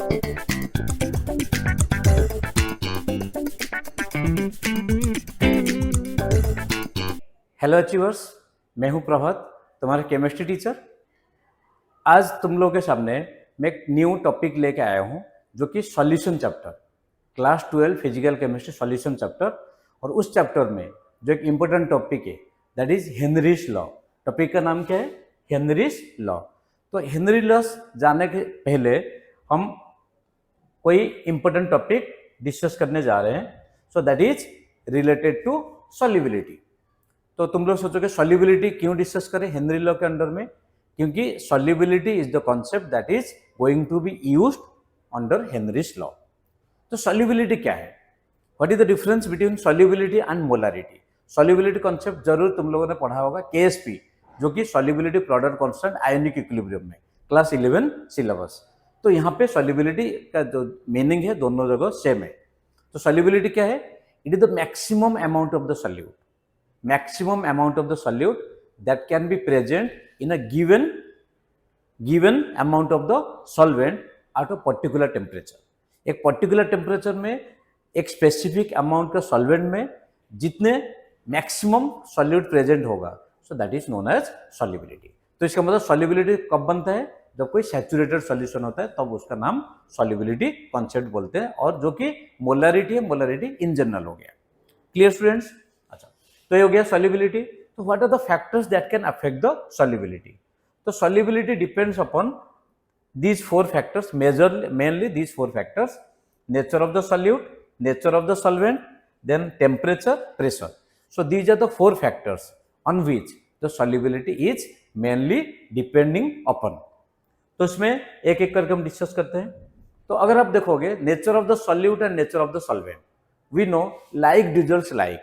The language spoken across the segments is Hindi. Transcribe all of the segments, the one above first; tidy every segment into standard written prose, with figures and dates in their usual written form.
हेलो अचीवर्स, मैं हूं प्रभात, तुम्हारा केमिस्ट्री टीचर। आज तुम लोगों के सामने मैं एक न्यू टॉपिक लेके आया हूं जो कि solution chapter, class 12 physical chemistry solution chapter. और उस चैप्टर में जो एक इम्पोर्टेंट टॉपिक है that is Henry's law. Topic का नाम क्या है? Henrys law. तो हेनरी लॉ जानने के पहले हम कोई इम्पोर्टेंट टॉपिक डिस्कस करने जा रहे हैं। So that is related to solubility. तो तुम लोग सोचोगे सॉल्युबिलिटी क्यों डिस्कस करें हेनरी लॉ के अंडर में? क्योंकि solubility is the concept that is going to be used under Henry's law. तो सॉल्युबिलिटी क्या है? What is the difference between solubility and molarity? Solubility concept जरूर तुम लोगों ने पढ़ा होगा, केएसपी, जो कि solubility product constant ionic equilibrium में, क्लास 11 सिलेबस। तो यहाँ पे सॉल्युबिलिटी का जो मीनिंग है दोनों जगह सेम है। तो सॉल्युबिलिटी क्या है? It is the maximum amount of the solute, maximum amount of the solute that can be present in a given amount of the solvent at a particular temperature। एक particular temperature में एक specific amount का solvent में जितने maximum solute present होगा, so that is known as solubility। तो इसका मतलब solubility कब बनता है? जब कोई सैचुरेटेड सॉल्यूशन होता है तब उसका नाम सॉल्युबिलिटी कॉन्सेप्ट बोलते हैं। और जो कि मोलारिटी है, मोलारिटी इन जनरल हो गया। Clear students? तो ये हो गया सॉल्युबिलिटी। तो what are the factors that can affect the solubility? तो solubility depends upon these four factors, mainly these four factors: nature of the solute, nature of the solvent, then temperature, pressure। So these are the four factors on which the solubility is mainly depending upon। तो इसमें एक एक करके हम डिस्कस करते हैं। तो अगर आप देखोगे nature of the solute and nature of the solvent, we know like dissolves like.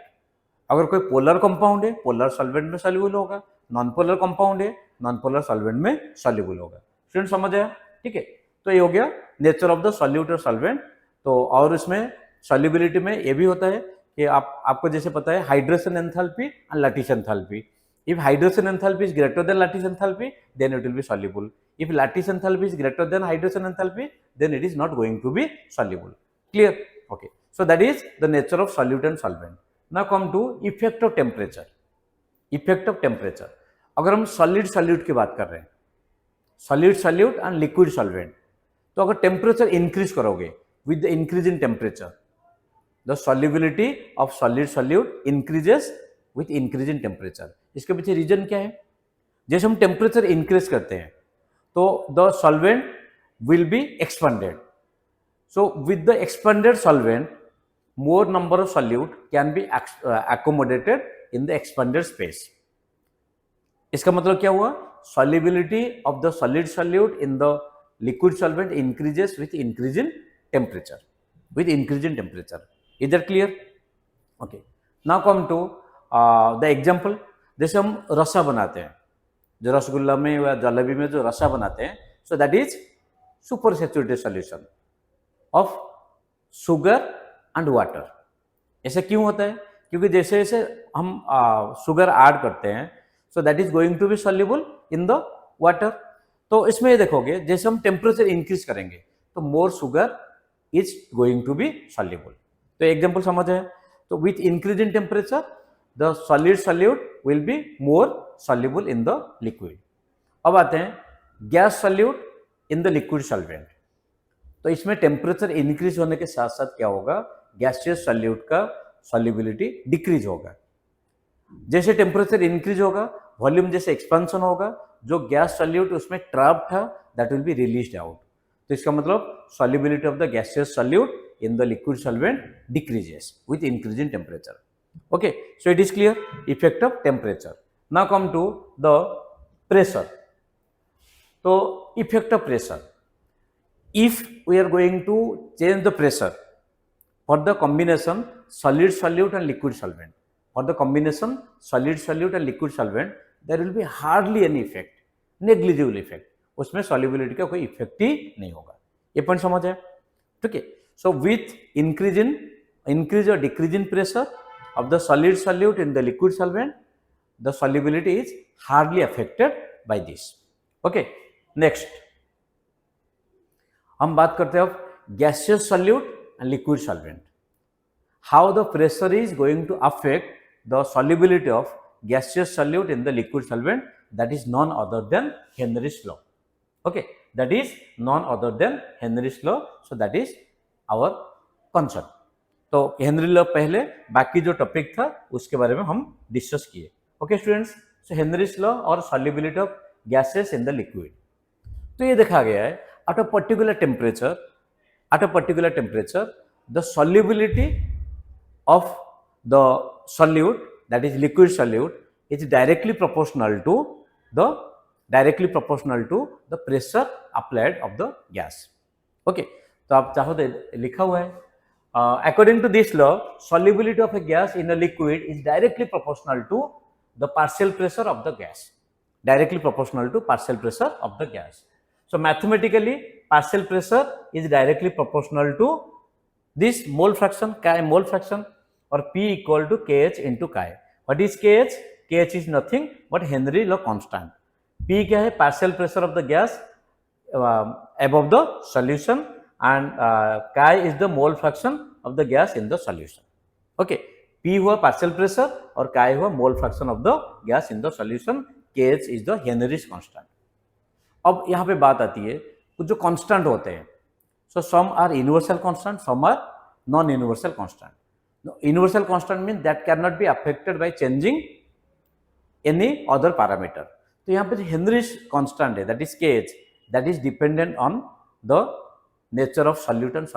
अगर कोई पोलर कंपाउंड है, पोलर सॉल्वेंट में सॉल्युबल होगा। नॉन पोलर कंपाउंड है, नॉन पोलर सॉल्वेंट में सॉल्युबल होगा। स्टूडेंट समझ आया? ठीक है। तो ये हो गया नेचर ऑफ द सॉल्यूट और सॉल्वेंट। तो और इसमें सॉल्युबिलिटी में ये भी होता है कि आपको जैसे पता है hydration enthalpy and lattice enthalpy. If hydration enthalpy is greater than lattice enthalpy then it will be soluble. If lattice enthalpy is greater than hydration enthalpy then it is not going to be soluble. Clear? Okay. So that is the nature of solute and solvent. Now come to effect of temperature। Effect of temperature, अगर हम सॉलिड सॉल्यूट की बात कर रहे हैं, solid solute and liquid solvent, तो अगर टेम्परेचर इंक्रीज करोगे with the increase in temperature, the solubility of solid solute increases with increase in temperature. इसके पीछे रीजन क्या है? जैसे हम टेम्परेचर इंक्रीज करते हैं तो the solvent will be expanded. So with the expanded solvent more number of solute can be accommodated in the expanded space। इसका मतलब क्या हुआ? Solubility of the solid solute in the liquid solvent increases with increase in temperature, with increase in temperature। Is that clear? Okay। Now come to the example। जैसे हम रसा बनाते हैं, जो रसगुल्ला में या जलेबी में जो रसा बनाते हैं, so that is super saturated solution of sugar and water. ऐसा क्यों होता है? क्योंकि जैसे जैसे हम शुगर ऐड करते हैं so that is going to be soluble in the water. तो इसमें ये देखोगे जैसे हम टेम्परेचर इंक्रीज करेंगे तो more sugar is going to be soluble. तो एग्जांपल समझ है? तो with increase in temperature the solid solute will be more soluble in the liquid. अब आते हैं gas solute in the liquid solvent. तो इसमें टेम्परेचर इंक्रीज होने के साथ साथ क्या होगा? गैसियस सॉल्यूट का सॉल्युबिलिटी डिक्रीज होगा। जैसे टेम्परेचर इंक्रीज होगा, वॉल्यूम जैसे एक्सपेंशन होगा, जो गैस सॉल्यूट उसमें ट्रैप था that will be released out. तो इसका मतलब solubility of the gaseous solute in the liquid solvent decreases with increase in temperature. Okay, so it is clear effect of temperature. Now come to the pressure. तो effect of pressure, if we are going to change the pressure for the combination solid solute and liquid solvent, for the combination solid solute and liquid solvent, there will be hardly any effect, negligible effect। उसमें solubility का कोई इफेक्ट ही नहीं होगा। ये पॉइंट समझ है? ठीक है। So with increase or decrease in pressure of the solid solute in the liquid solvent, the solubility is hardly affected by this। Okay, next हम बात करते हैं gaseous solute and liquid solvent. How the pressure is going to affect the solubility of gaseous solute in the liquid solvent, that is none other than Henry's law. Okay, that is none other than Henry's law. So that is our concern. तो हेनरी लॉ पहले, बाकी जो टॉपिक था उसके बारे में हम डिस्कस किए. ओके स्टूडेंट्स, सो हेनरीज लॉ और solubility of gases in the liquid. तो ये देखा गया है at a particular temperature, the solubility of the solute, that is liquid solute, is directly proportional to the pressure applied of the gas. Okay, तो आप चाहो तो लिखा हुआ है, according to this law, solubility of a gas in a liquid is directly proportional to the partial pressure of the gas. So mathematically, partial pressure is directly proportional to this mole fraction, chi mole fraction, or P equal to Kh into chi. What is Kh? Kh is nothing but Henry law constant. P क्या है? Partial pressure of the gas above the solution, and chi is the mole fraction of the gas in the solution. Okay, P हुआ partial pressure और chi हुआ mole fraction of the gas in the solution. Kh is the Henry's constant. अब यहाँ पे बात आती है कुछ जो constant होते हैं. So some are universal constant, some are non-universal constant. No, universal constant means that cannot be affected by changing any other parameter. तो यहाँ पे जो Henry's constant है, that is Kh, that is dependent on the nature of solute and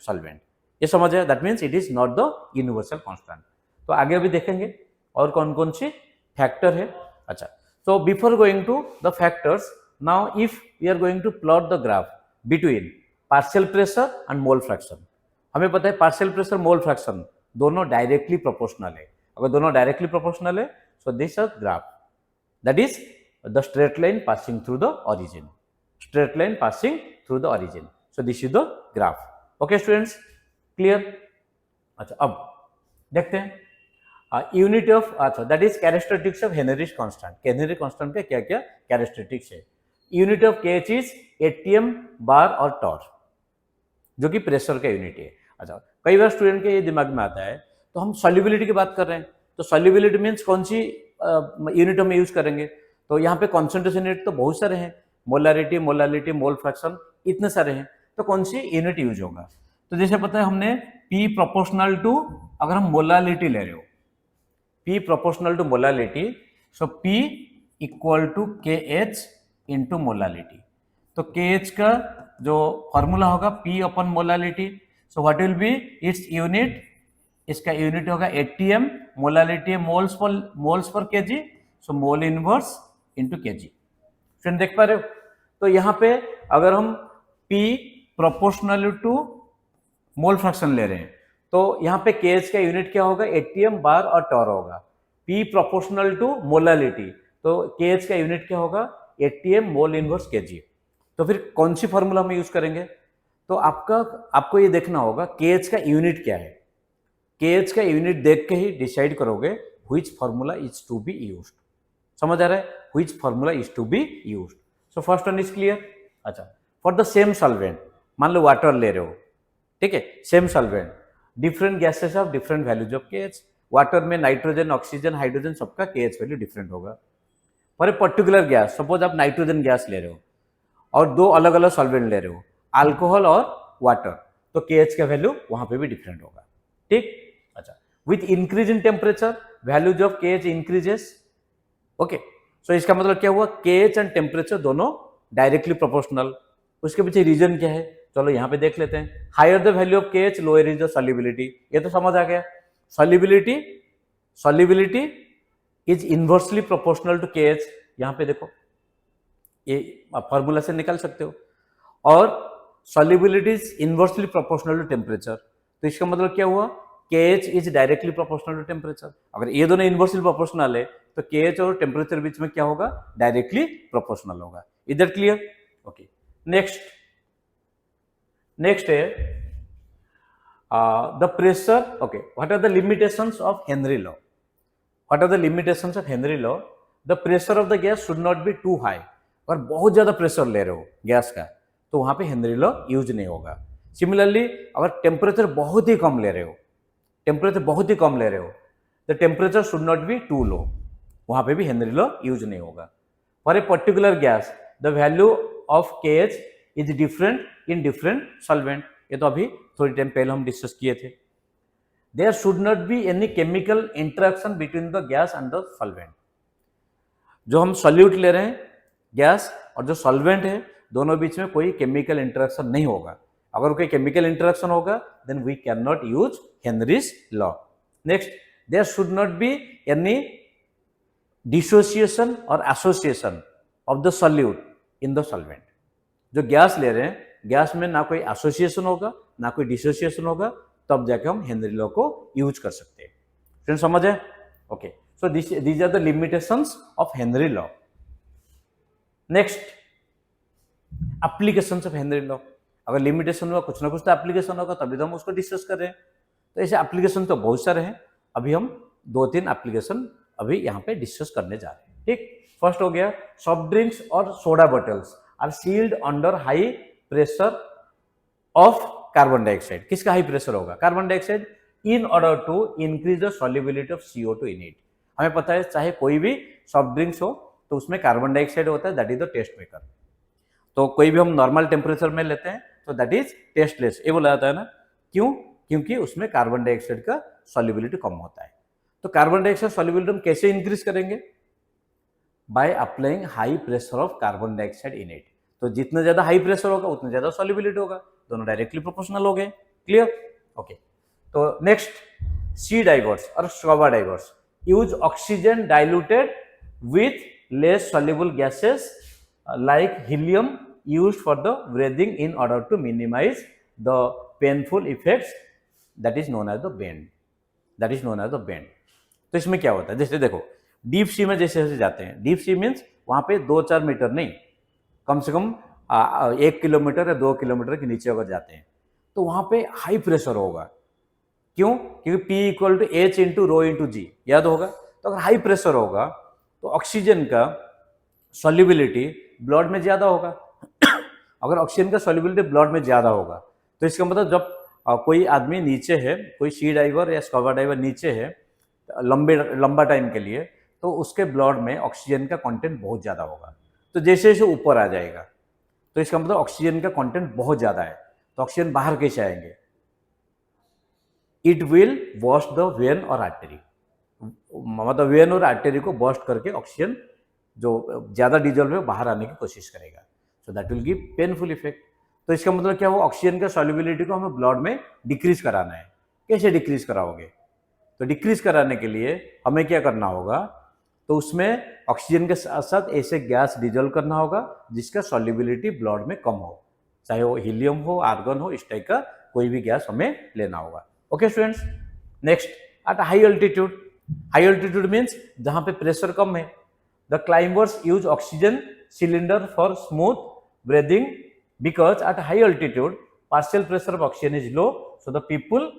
solvent. ये समझ आया? That means it is not the universal constant. तो आगे अभी देखेंगे और कौन कौन सी फैक्टर है. अच्छा, so before going to the factors, now if we are going to plot the graph between partial pressure and mole fraction, हमें पता है पार्शियल प्रेशर मोल फ्रैक्शन दोनों डायरेक्टली प्रोपोर्शनल है. अगर दोनों डायरेक्टली प्रोपोर्शनल है, so this is graph, that is the straight line passing through the origin. So this is the graph. Okay students, clear? अच्छा, अब देखते हैं यूनिट ऑफ, अच्छा, that is characteristics of Henry's constant. Henry constant के क्या क्या कैरेक्टरिस्टिक्स है? Unit of KH is atm, bar और टॉर, जो कि प्रेशर का यूनिट है. अच्छा, कई बार स्टूडेंट के ये दिमाग में आता है, तो हम सॉल्युबिलिटी की बात कर रहे हैं, तो सॉल्युबिलिटी मीन्स कौन सी यूनिट हम यूज करेंगे? तो यहाँ पे कॉन्सेंट्रेशन यूनिट तो बहुत सारे हैं, मोलारिटी, मोलालिटी, मोल फ्रैक्शन, इतने सारे हैं, तो कौन सी यूनिट यूज होगा? तो जैसे पता है हमने P प्रोपोर्शनल टू, अगर हम मोलालिटी ले रहे हो, P proportional to molality, so P equal to KH into molality. तो KH का जो फॉर्मूला होगा P upon molality. So what will be its unit? इसका यूनिट होगा atm, molality moles per kg, so mole inverse into kg. Friend देख पा रहे हो? तो यहाँ पे अगर हम P proportional to mole fraction ले रहे हैं, तो यहाँ पे केज का यूनिट क्या होगा? एटीएम, बार और टॉर होगा. P प्रोपोर्शनल टू मोलालिटी, तो केज का यूनिट क्या होगा? ATM, mole inverse KG. तो फिर कौन सी फॉर्मूला हम यूज करेंगे? तो आपको ये देखना होगा केएच का यूनिट क्या है. केएच का यूनिट देख के ही डिसाइड करोगे which formula is to be used. समझ आ रहा है? Which formula is to be used. So first one is clear. अच्छा, फॉर द सेम सॉल्वेंट, मान लो वाटर ले रहे हो, ठीक है, same solvent, different gases of different values of KH. Water में नाइट्रोजन, ऑक्सीजन, हाइड्रोजन, सबका केएच वैल्यू डिफरेंट होगा. For a particular gas, suppose आप नाइट्रोजन गैस ले रहे हो और दो अलग अलग सॉल्वेंट ले रहे हो, अल्कोहल और वाटर, तो केएच का वैल्यू वहां पे भी डिफरेंट होगा. ठीक. अच्छा, with increase in temperature values of KH increases. Okay, so इसका मतलब क्या हुआ? केएच एंड टेम्परेचर दोनों डायरेक्टली प्रोपोर्शनल. उसके पीछे रीजन क्या है? चलो यहाँ पे देख लेते हैं. Higher the value of KH, lower is the solubility. ये तो समझ आ गया. Solubility is inversely proportional to KH. यहाँ पे देखो, ये फॉर्मूला से निकाल सकते हो. और solubility is inversely proportional to temperature. तो इसका मतलब क्या हुआ? KH is directly proportional to temperature. अगर ये दोनों इनवर्सली प्रोपोर्शनल है, तो केएच और टेम्परेचर बीच में क्या होगा? डायरेक्टली प्रोपोर्शनल होगा. इधर क्लियर? ओके. नेक्स्ट है the pressure. Okay, what are the limitations of Henry law? The pressure of the gas should not be too high. अगर बहुत ज़्यादा प्रेशर ले रहे हो गैस का तो वहाँ पे हेनरी लॉ यूज नहीं होगा। सिमिलरली अगर टेम्परेचर बहुत ही कम ले रहे हो, टेम्परेचर बहुत ही कम ले रहे हो, the temperature should not be too low, वहाँ पे भी हेनरी लॉ यूज नहीं होगा। For a particular gas the value of KH is different in different solvent, ये तो अभी थोड़ी टाइम पहले हम डिस्कस किए थे। There should not be any chemical interaction between the gas and the solvent, जो हम सॉल्यूट ले रहे हैं गैस और जो सॉल्वेंट है दोनों बीच में कोई केमिकल इंटरेक्शन नहीं होगा। अगर कोई केमिकल इंटरेक्शन होगा then we can not use Henry's law. Next, there should not be any dissociation और association of the solute in the solvent. जो गैस ले रहे हैं गैस में ना कोई एसोसिएशन होगा ना कोई डिसोसिएशन होगा, तब जाके हम हेनरी लॉ को यूज कर सकते हैं। फ्रेंड्स समझ है? Okay, so these are the limitations of Henry law. Next, applications of Henry law. अगर लिमिटेशन हुआ कुछ ना कुछ तो एप्लीकेशन होगा, तभी तो हम उसको डिस्कस कर रहे हैं। तो ऐसे एप्लीकेशन तो बहुत सारे हैं, अभी हम 2-3 एप्लीकेशन अभी यहाँ पे डिस्कस करने जा रहे हैं। ठीक, फर्स्ट हो गया सॉफ्ट ड्रिंक्स और soda bottles are sealed under high pressure of carbon dioxide. किसका हाई प्रेशर होगा? Carbon dioxide, in order to increase the solubility of CO2 in it. हमें पता है चाहे कोई भी सॉफ्ट ड्रिंक्स हो तो उसमें कार्बन डाइऑक्साइड होता है, that is the test maker. तो कोई भी हम नॉर्मल टेम्परेचर में लेते हैं तो दैट इज टेस्टलेस, ये बोला जाता है ना। क्यों? क्योंकि उसमें कार्बन डाइऑक्साइड का सॉल्युबिलिटी कम होता है। तो कार्बन डाइऑक्साइड सॉल्युबिलिटी हम कैसे इंक्रीज करेंगे? By applying high pressure of carbon dioxide in it. तो जितना ज्यादा हाई प्रेशर होगा उतना ज्यादा सॉल्युबिलिटी होगा, दोनों डायरेक्टली प्रोपोर्शनल हो गए। क्लियर? ओके, तो नेक्स्ट, सी डाइवर्स और स्क्वाबा diverse use oxygen diluted with less soluble gases like helium used for the breathing in order to minimize the painful effects that is known as the bend. That is known as the bend. तो इसमें क्या होता है? जैसे देखो डीप सी में जैसे जैसे जाते हैं, डीप सी मीन्स वहां पे 2-4 मीटर नहीं, कम से कम 1 किलोमीटर या 2 किलोमीटर के नीचे अगर जाते हैं तो वहां पे हाई प्रेशर होगा। क्यों? क्योंकि P equal to H into rho into g, याद होगा। तो अगर हाई प्रेशर होगा तो ऑक्सीजन का सॉल्युबिलिटी ब्लड में ज्यादा होगा। अगर ऑक्सीजन का सॉल्युबिलिटी ब्लड में ज्यादा होगा तो इसका मतलब जब कोई आदमी नीचे है, कोई सी डाइवर या स्कूबा डाइवर नीचे है लंबा टाइम के लिए, तो उसके ब्लड में ऑक्सीजन का कंटेंट बहुत ज्यादा होगा। तो जैसे जैसे ऊपर आ जाएगा तो इसका मतलब ऑक्सीजन का कंटेंट बहुत ज्यादा है, तो ऑक्सीजन बाहर कैसे आएंगे? It will burst the when और आर्टरी, मतलब वेन और आर्टरी को बर्स्ट करके ऑक्सीजन जो ज्यादा डिजोल्व है बाहर आने की कोशिश करेगा। So that will give painful effect. तो इसका मतलब क्या हुआ? ऑक्सीजन का सॉल्युबिलिटी को हमें ब्लड में डिक्रीज कराना है। कैसे डिक्रीज कराओगे? तो डिक्रीज कराने के लिए हमें क्या करना होगा? तो उसमें ऑक्सीजन के साथ साथ ऐसे गैस डिजोल्व करना होगा जिसका सॉल्युबिलिटी ब्लड में कम हो, चाहे वो हीलियम हो, आर्गन हो, इस टाइप का कोई भी गैस हमें लेना होगा। Okay students, next, at high altitude. High altitude means जहां पे प्रेशर कम है, the climbers use oxygen cylinder for smooth breathing because at high altitude partial pressure of oxygen is low, so the people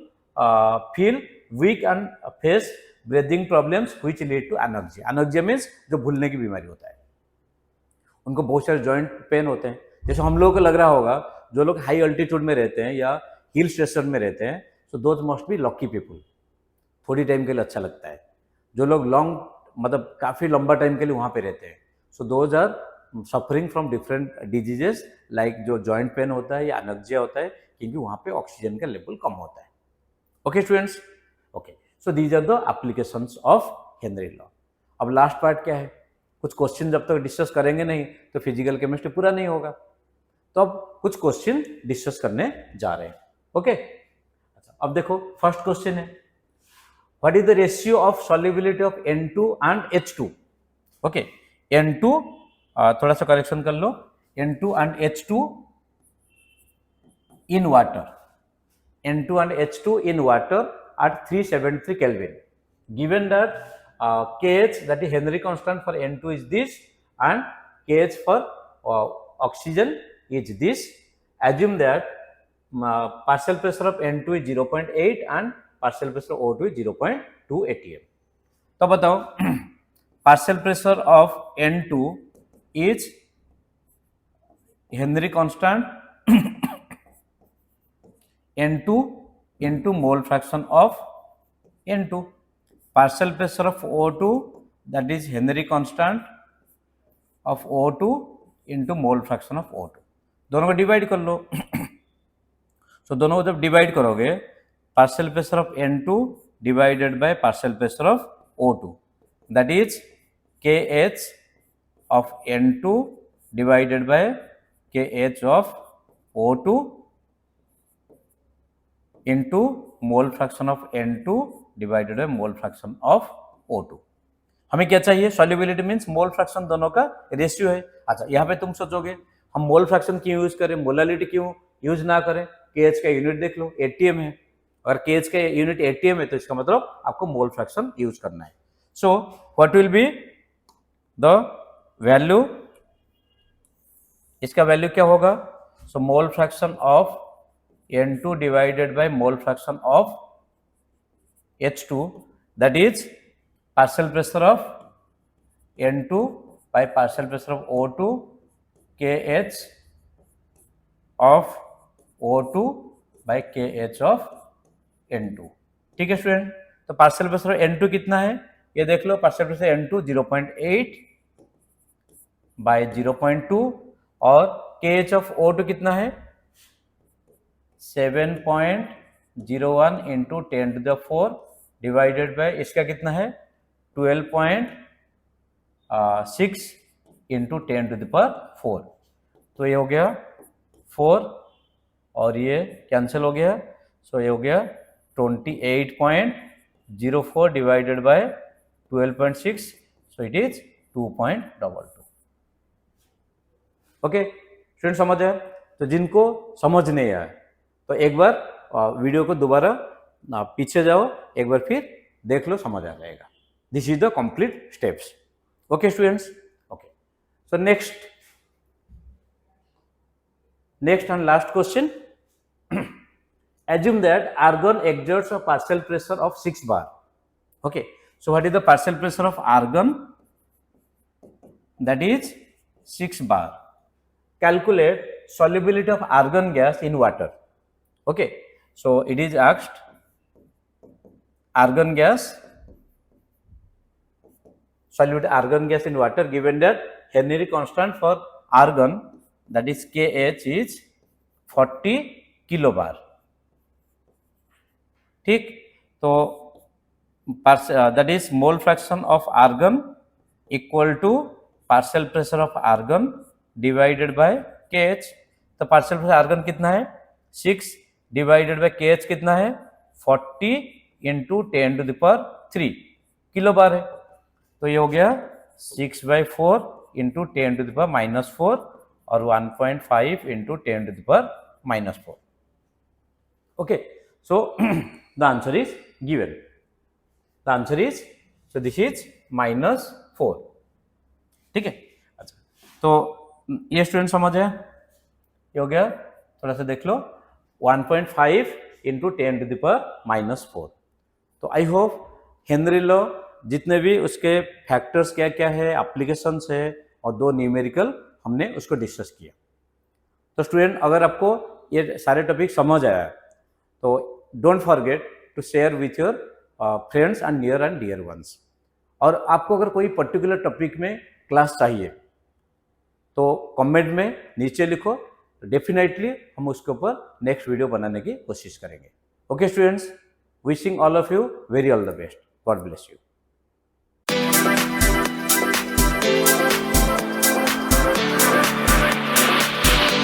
feel weak and face breathing problems which lead to anoxia. Anoxia means जो भूलने की बीमारी होता है, उनको बहुत सारे जॉइंट पेन होते हैं। जैसे हम लोगों को लग रहा होगा जो लोग हाई अल्टीट्यूड में रहते हैं या हिल स्टेशन में रहते हैं, so those must be lucky people, थोड़ी टाइम के लिए अच्छा लगता है। जो लोग लॉन्ग मतलब काफ़ी लंबा टाइम के लिए वहाँ पे रहते हैं, so those are suffering from different diseases like जो जॉइंट पेन होता है या एनर्जिया होता है, क्योंकि वहाँ पे ऑक्सीजन का लेवल कम होता है। Okay students, okay, so these are the applications of Henry law. अब लास्ट पार्ट क्या है? कुछ क्वेश्चन जब तक डिस्कस करेंगे नहीं तो फिजिकल केमिस्ट्री पूरा नहीं होगा। तो अब कुछ क्वेश्चन डिस्कस करने जा रहे हैं। ओके, अब देखो फर्स्ट क्वेश्चन है, what is the ratio of solubility of N2 and H2? Okay, N2 थोड़ा सा करेक्शन कर लो, N2 and H2 in water, N2 and H2 in water at 373 Kelvin. Given that KH, that is Henry constant for N2 is this and KH for oxygen is this. Assume that partial pressure of N2 is 0.8 and partial pressure of O2 is 0.2 atm. तो बताओ partial pressure of N2 is Henry constant N2 into mole fraction of N2. Partial pressure of O2, that is Henry constant of O2 into mole fraction of O2. दोनों को डिवाइड कर लो. So दोनों को जब डिवाइड करोगे, partial pressure of N2 divided by partial pressure of O2, that is KH of N2 divided by KH of O2 into mole fraction of N2 divided by mole fraction of O2. हमें क्या चाहिए? सॉल्युबिलिटी मींस मोल फ्रैक्शन दोनों का रेशियो है. अच्छा, यहाँ पे तुम सोचोगे हम मोल फ्रैक्शन क्यों यूज करें, मोलालिटी क्यों यूज ना करें? KH का यूनिट देख लो, ATM है. अगर KH का यूनिट ATM है तो इसका मतलब आपको मोल फ्रैक्शन यूज करना है. So what will be the value? इसका वैल्यू क्या होगा? So mole fraction of N2 divided by mole fraction of H2, that is partial pressure of N2 by partial pressure of O2 KH of O2 by KH of N2. ठीक है स्टूडेंट, तो पार्शियल प्रेशर N2 कितना है ये देख लो. पार्शियल प्रेशर N2 0.8 by 0.2 और KH of O2 कितना है? 7.01 into 10 to the 4 divided by इसका कितना है? 12.6 इंटू 10 to the power 4. तो ये हो गया 4 और ये कैंसिल हो गया. सो ये हो गया 28.04 divided by 12.6. So it is 2.22. Okay student, समझ आया? तो जिनको समझ नहीं आया तो एक बार वीडियो को दोबारा पीछे जाओ, एक बार फिर देख लो, समझ आ जाएगा. This is the complete steps. Okay students, okay. So next and last question. assume that argon exerts a partial pressure of 6 bar. Okay, so what is the partial pressure of argon? That is 6 bar. Calculate solubility of argon gas in water. Okay, so it is asked argon gas, solute argon gas in water, given that Henry constant for argon, that is KH, is 40 kilobar. ठीक, तो that is mole fraction of argon equal to partial pressure of argon divided by KH. तो partial pressure argon कितना है? 6 डिवाइडेड बाय KH कितना है? 40 into 10 to the power 3 kilo bar है. तो ये हो गया 6/4 इंटू 10 to the power -4 और 1.5 into 10 to the power -4. Okay, so the answer is given. The answer is, so this is -4. ठीक है. अच्छा, तो ये स्टूडेंट समझ है? ये हो गया. थोड़ा सा देख लो, 1.5 इंटू 10 to the power -4. तो आई होप हेनरी लॉ जितने भी उसके फैक्टर्स क्या क्या है, एप्लीकेशंस है और 2 न्यूमेरिकल हमने उसको डिस्कस किया. तो स्टूडेंट, अगर आपको ये सारे टॉपिक समझ आया तो don't forget to share with your friends and dear ones. और आपको अगर कोई पर्टिकुलर टॉपिक में क्लास चाहिए तो कमेंट में नीचे लिखो, डेफिनेटली हम उसके ऊपर नेक्स्ट वीडियो बनाने की कोशिश करेंगे. Okay students, wishing all of you very all the best. God bless you.